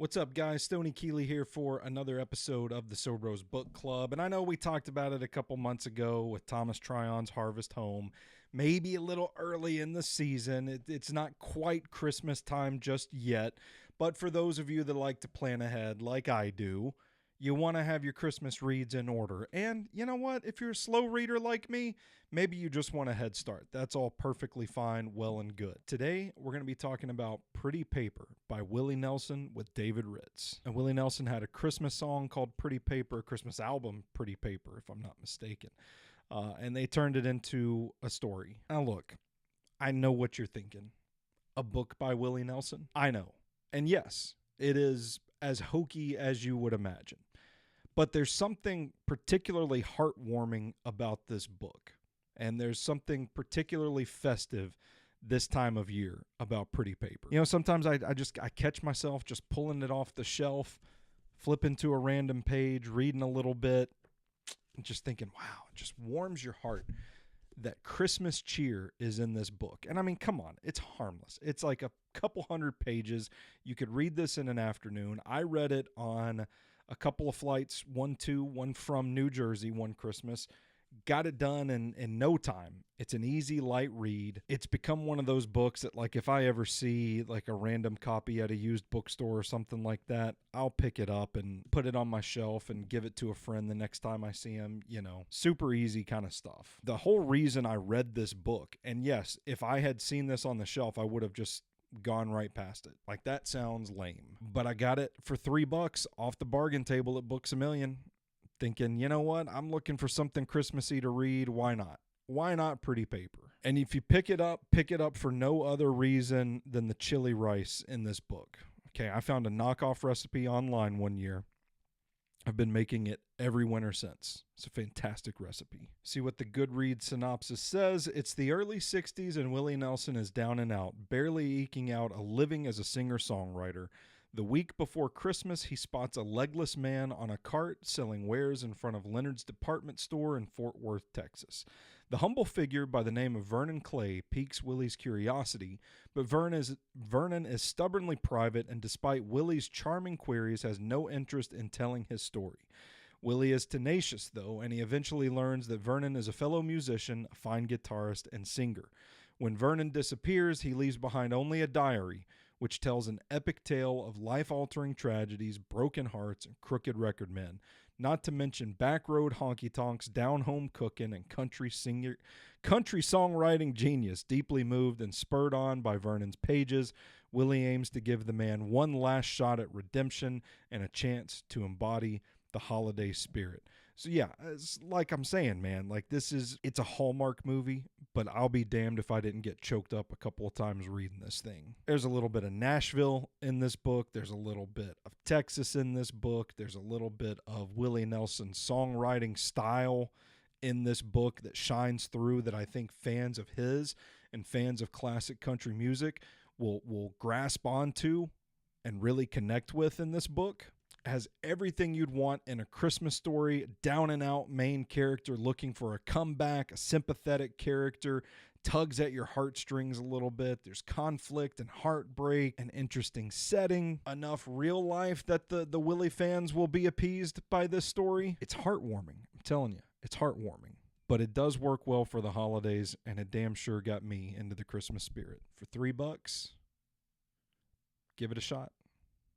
What's up, guys? Stoney Keeley here for another episode of the SoBros Book Club. And I know we talked about it a couple months ago with Thomas Tryon's Harvest Home. Maybe a little early in the season. It's not quite Christmas time just yet. But for those of you that like to plan ahead like I do, you want to have your Christmas reads in order. And you know what? If you're a slow reader like me, maybe you just want a head start. That's all perfectly fine, well and good. Today, we're going to be talking about Pretty Paper by Willie Nelson with David Ritz. And Willie Nelson had a Christmas song called Pretty Paper, a Christmas album, Pretty Paper, if I'm not mistaken. And they turned it into a story. Now look, I know what you're thinking. A book by Willie Nelson? I know. And yes, it is as hokey as you would imagine. But there's something particularly heartwarming about this book. And there's something particularly festive this time of year about Pretty Paper. You know, sometimes I catch myself just pulling it off the shelf, flipping to a random page, reading a little bit, and just thinking, wow, it just warms your heart that Christmas cheer is in this book. And I mean, come on, it's harmless. It's like a couple hundred pages. You could read this in an afternoon. I read it on a couple of flights, one from New Jersey one Christmas. Got it done in no time. It's an easy, light read. It's become one of those books that, like, if I ever see like a random copy at a used bookstore or something like that, I'll pick it up and put it on my shelf and give it to a friend the next time I see him. You know, super easy kind of stuff. The whole reason I read this book, and yes, if I had seen this on the shelf, I would have just gone right past it. Like, that sounds lame. But I got it for $3 off the bargain table at Books A Million. Thinking, you know what, I'm looking for something Christmassy to read. Why not? Why not Pretty Paper? And if you pick it up for no other reason than the chili rice in this book. Okay, I found a knockoff recipe online one year. I've been making it every winter since. It's a fantastic recipe. See what the Goodreads synopsis says. It's the early 60s and Willie Nelson is down and out, barely eking out a living as a singer-songwriter. The week before Christmas, he spots a legless man on a cart selling wares in front of Leonard's department store in Fort Worth, Texas. The humble figure by the name of Vernon Clay piques Willie's curiosity, but Vernon is stubbornly private and despite Willie's charming queries has no interest in telling his story. Willie is tenacious, though, and he eventually learns that Vernon is a fellow musician, a fine guitarist, and singer. When Vernon disappears, he leaves behind only a diary, which tells an epic tale of life-altering tragedies, broken hearts, and crooked record men, not to mention backroad honky-tonks, down-home cooking, and country songwriting genius. Deeply moved and spurred on by Vernon's pages, Willie aims to give the man one last shot at redemption and a chance to embody the holiday spirit. So yeah, it's like I'm saying, man, like it's a Hallmark movie, but I'll be damned if I didn't get choked up a couple of times reading this thing. There's a little bit of Nashville in this book. There's a little bit of Texas in this book. There's a little bit of Willie Nelson's songwriting style in this book that shines through, that I think fans of his and fans of classic country music will grasp onto and really connect with in this book. Has everything you'd want in a Christmas story, down and out main character looking for a comeback, a sympathetic character, tugs at your heartstrings a little bit. There's conflict and heartbreak, an interesting setting, enough real life that the Willie fans will be appeased by this story. It's heartwarming. I'm telling you, it's heartwarming. But it does work well for the holidays, and it damn sure got me into the Christmas spirit. For $3, give it a shot.